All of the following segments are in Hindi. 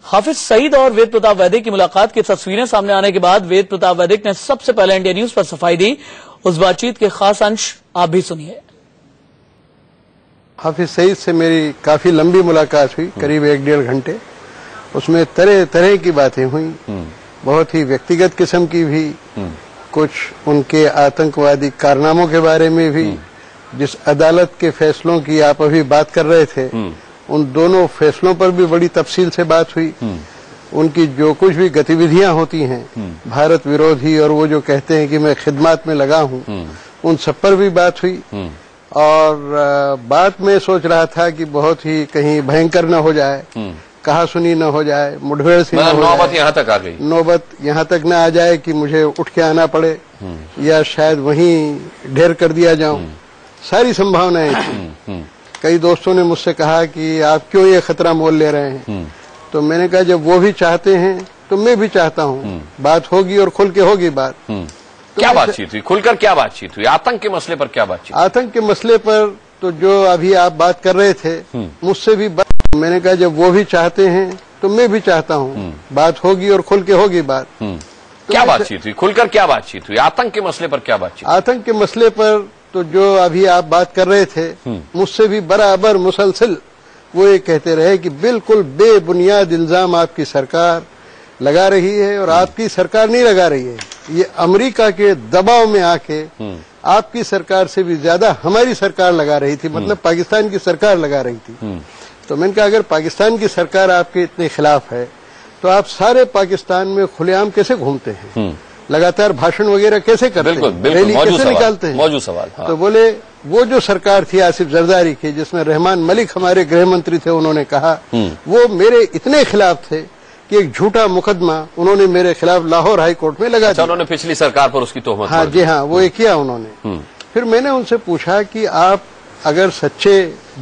हाफिज सईद और वेद प्रताप वैदिक की मुलाकात की तस्वीरें सामने आने के बाद वेद प्रताप वैदिक ने सबसे पहले इंडिया न्यूज पर सफाई दी। उस बातचीत के खास अंश आप भी सुनिए। हाफिज सईद से मेरी काफी लंबी मुलाकात हुई, करीब 1-1.5 घंटे। उसमें तरह तरह की बातें हुई, बहुत ही व्यक्तिगत किस्म की भी, कुछ उनके आतंकवादी कारनामों के बारे में भी, जिस अदालत के फैसलों की आप अभी बात कर रहे थे उन दोनों फैसलों पर भी बड़ी तफसील से बात हुई। उनकी जो कुछ भी गतिविधियां होती हैं भारत विरोधी, और वो जो कहते हैं कि मैं खिदमत में लगा हूं, उन सब पर भी बात हुई। और बात में सोच रहा था कि बहुत ही कहीं भयंकर न हो जाए, कहा सुनी न हो जाए, मुठभेड़ सी न हो जाए, नौबत यहाँ तक आ गई, नौबत यहाँ तक न आ जाए कि मुझे उठ के आना पड़े या शायद वहीं ढेर कर दिया जाऊं। सारी संभावनाएं थी। कई दोस्तों ने मुझसे कहा कि आप क्यों ये खतरा मोल ले रहे हैं, तो मैंने कहा जब वो भी चाहते हैं तो मैं भी चाहता हूं, बात होगी और खुल के होगी बात। तो क्या बातचीत हुई, खुलकर क्या बातचीत हुई, आतंक के मसले पर क्या बातचीत? आतंक के मसले पर तो जो अभी आप बात कर रहे थे मुझसे भी मैंने कहा जब वो भी चाहते हैं तो मैं भी चाहता हूं, बात होगी और खुल के होगी बात। तो क्या बातचीत हुई, खुलकर क्या बातचीत हुई, आतंक के मसले पर क्या बातचीत? आतंक के मसले पर तो जो अभी आप बात कर रहे थे मुझसे भी बराबर मुसलसल वो ये कहते रहे कि बिल्कुल बेबुनियाद इल्जाम आपकी सरकार लगा रही है, और आपकी सरकार नहीं लगा रही है, ये अमेरिका के दबाव में आके आपकी सरकार से भी ज्यादा हमारी सरकार लगा रही थी, मतलब पाकिस्तान की सरकार लगा रही थी। तो मैंने कहा अगर पाकिस्तान की सरकार आपके इतने खिलाफ है तो आप सारे पाकिस्तान में खुलेआम कैसे घूमते हैं, लगातार भाषण वगैरह कैसे करते हैं, रैली कैसे निकालते हैं? मौजूद सवाल। हाँ। तो बोले वो जो सरकार थी आसिफ जरदारी की, जिसमें रहमान मलिक हमारे गृह मंत्री थे, उन्होंने कहा वो मेरे इतने खिलाफ थे कि एक झूठा मुकदमा उन्होंने मेरे खिलाफ लाहौर हाई कोर्ट में लगा दिया। उन्होंने पिछली सरकार पर उसकी तोहमत। हाँ जी हाँ, वो ये किया उन्होंने। फिर मैंने उनसे पूछा कि आप अगर सच्चे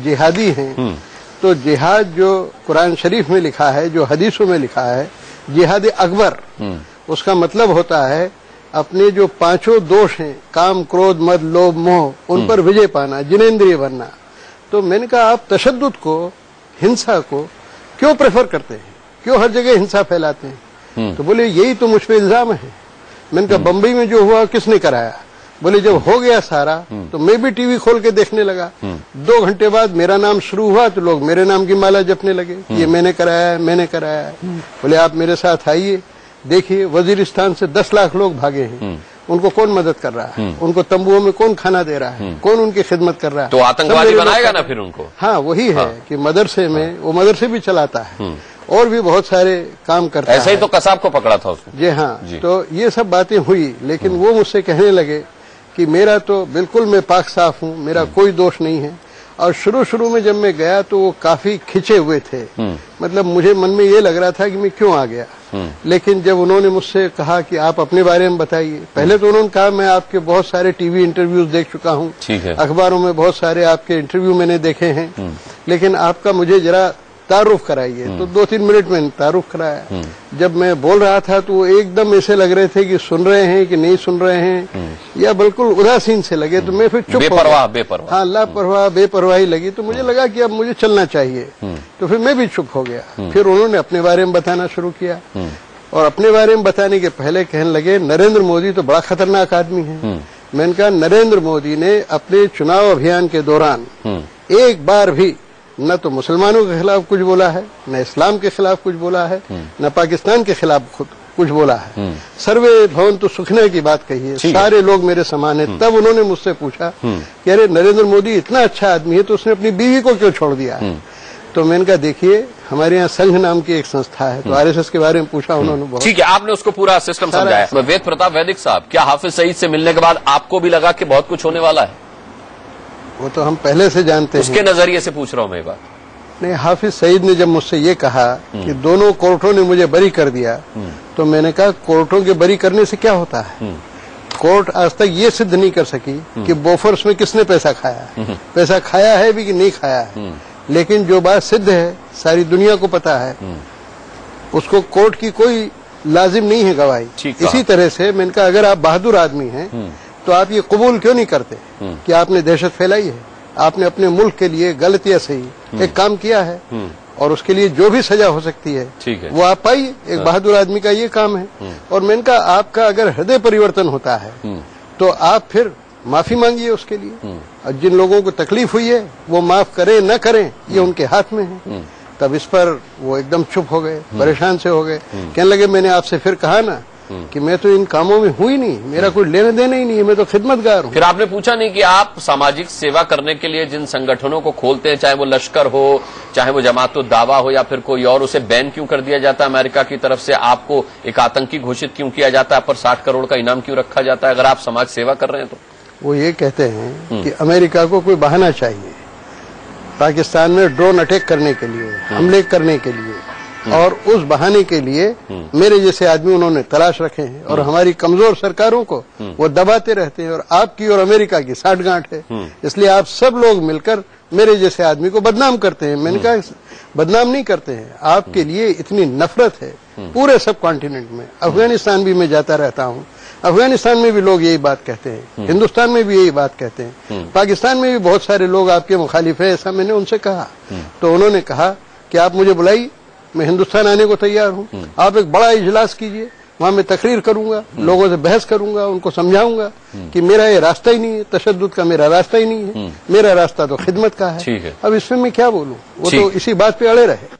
जिहादी हैं तो जिहाद जो कुरान शरीफ में लिखा है, जो हदीसों में लिखा है, जिहाद अकबर, उसका मतलब होता है अपने जो 5 दोष हैं, काम क्रोध मद लोभ मोह, उन पर विजय पाना, जिनेंद्रिय बनना। तो मैंने कहा आप तशद्दुद को, हिंसा को क्यों प्रेफर करते हैं, क्यों हर जगह हिंसा फैलाते हैं? तो बोले यही तो मुझ पे इल्जाम है। मैंने कहा बम्बई में जो हुआ किसने कराया? बोले जब हो गया सारा तो मैं भी टीवी खोल के देखने लगा। 2 घंटे बाद मेरा नाम शुरू हुआ तो लोग मेरे नाम की माला जपने लगे, ये मैंने कराया है, मैंने कराया है। बोले आप मेरे साथ आइए, देखिए वजीरिस्तान से 10 लाख लोग भागे हैं, उनको कौन मदद कर रहा है, उनको तंबुओं में कौन खाना दे रहा है, कौन उनकी खिदमत कर रहा है? तो आतंकवादी बनाएगा ना फिर उनको? हाँ वही है कि मदरसे में, वो मदरसे भी चलाता है और भी बहुत सारे काम करता है। ऐसा ही तो कसाब को पकड़ा था उसने। जी हाँ। तो ये सब बातें हुई, लेकिन वो मुझसे कहने लगे कि मेरा तो बिल्कुल मैं पाक साफ हूँ, मेरा कोई दोष नहीं है। और शुरू में जब मैं गया तो वो काफी खिंचे हुए थे, मतलब मुझे मन में ये लग रहा था कि मैं क्यों आ गया। लेकिन जब उन्होंने मुझसे कहा कि आप अपने बारे में बताइए, पहले तो उन्होंने कहा मैं आपके बहुत सारे टीवी इंटरव्यूज देख चुका हूँ, अखबारों में बहुत सारे आपके इंटरव्यू मैंने देखे हैं, लेकिन आपका मुझे जरा तारुफ कराइए। तो 2-3 मिनट में तारुफ कराया। जब मैं बोल रहा था तो वो एकदम ऐसे लग रहे थे कि सुन रहे हैं कि नहीं सुन रहे हैं, या बिल्कुल उदासीन से लगे। तो मैं फिर चुप हो गया। बेपरवाह। हाँ, लापरवाह बेपरवाही लगी। तो मुझे लगा कि अब मुझे चलना चाहिए, तो फिर मैं भी चुप हो गया। फिर उन्होंने अपने बारे में बताना शुरू किया, और अपने बारे में बताने के पहले कहने लगे नरेंद्र मोदी तो बड़ा खतरनाक आदमी है। मैंने कहा नरेंद्र मोदी ने अपने चुनाव अभियान के दौरान एक बार भी न तो मुसलमानों के खिलाफ कुछ बोला है, न इस्लाम के खिलाफ कुछ बोला है, न पाकिस्तान के खिलाफ खुद कुछ बोला है। सर्वे भवन तो सुखने की बात कही है, सारे लोग मेरे समान है। तब उन्होंने मुझसे पूछा कि अरे नरेंद्र मोदी इतना अच्छा आदमी है तो उसने अपनी बीवी को क्यों छोड़ दिया है? तो मैंने कहा देखिए हमारे यहाँ संघ नाम की एक संस्था है, तो आरएसएस के बारे में पूछा उन्होंने बहुत। ठीक है, आपने उसको पूरा सिस्टम समझाया। वेद प्रताप वैदिक साहब, क्या हाफिज सईद से मिलने के बाद आपको भी लगा कि बहुत कुछ होने वाला है? वो तो हम पहले से जानते हैं, उसके नजरिए से पूछ रहा हूं मैं बात। नहीं, हाफिज सईद ने जब मुझसे ये कहा कि दोनों कोर्टों ने मुझे बरी कर दिया, तो मैंने कहा कोर्टों के बरी करने से क्या होता है? कोर्ट आज तक ये सिद्ध नहीं कर सकी कि बोफोर्स में किसने पैसा खाया, पैसा खाया है भी कि नहीं खाया है। लेकिन जो बात सिद्ध है, सारी दुनिया को पता है, उसको कोर्ट की कोई लाजिम नहीं है गवाही। इसी तरह से मैंने कहा अगर आप बहादुर आदमी हैं तो आप ये कबूल क्यों नहीं करते कि आपने दहशत फैलाई है, आपने अपने मुल्क के लिए गलत या सही एक काम किया है। और उसके लिए जो भी सजा हो सकती है, ठीक है, वो आप पाइए। एक बहादुर आदमी का ये काम है। और मैंने कहा आपका अगर हृदय परिवर्तन होता है तो आप फिर माफी मांगिए उसके लिए, और जिन लोगों को तकलीफ हुई है वो माफ करें न करें ये उनके हाथ में है। तब इस पर वो एकदम चुप हो गए, परेशान से हो गए, कहने लगे मैंने आपसे फिर कहा ना कि मैं तो इन कामों में हूं ही नहीं, मेरा कोई लेने देना ही नहीं है, मैं तो खिदमतगार हूं। फिर आपने पूछा नहीं कि आप सामाजिक सेवा करने के लिए जिन संगठनों को खोलते हैं, चाहे वो लश्कर हो, चाहे वो जमात दावा हो या फिर कोई और, उसे बैन क्यों कर दिया जाता है अमेरिका की तरफ से? आपको एक आतंकी घोषित क्यों किया जाता है? आप पर 60 करोड़ का इनाम क्यों रखा जाता है अगर आप समाज सेवा कर रहे हैं तो? वो ये कहते हैं कि अमेरिका को कोई बहाना चाहिए पाकिस्तान में ड्रोन अटैक करने के लिए, हमले करने के लिए, और उस बहाने के लिए मेरे जैसे आदमी उन्होंने तलाश रखे हैं और हमारी कमजोर सरकारों को वो दबाते रहते हैं। और आपकी और अमेरिका की साठगांठ है, इसलिए आप सब लोग मिलकर मेरे जैसे आदमी को बदनाम करते हैं। मैंने कहा बदनाम नहीं करते हैं, आपके लिए इतनी नफरत है पूरे सब कॉन्टिनेंट में। अफगानिस्तान भी मैं जाता रहता हूँ, अफगानिस्तान में भी लोग यही बात कहते हैं, हिंदुस्तान में भी यही बात कहते हैं, पाकिस्तान में भी बहुत सारे लोग आपके मुखालिफ है, ऐसा मैंने उनसे कहा। तो उन्होंने कहा कि आप मुझे बुलाइए, मैं हिंदुस्तान आने को तैयार हूँ, आप एक बड़ा इजलास कीजिए, वहां मैं तकरीर करूंगा, लोगों से बहस करूंगा, उनको समझाऊंगा कि मेरा ये रास्ता ही नहीं है, तशद्दुद का मेरा रास्ता ही नहीं है, मेरा रास्ता तो खिदमत का है। अब इसमें मैं क्या बोलूं, वो तो इसी बात पे अड़े रहे।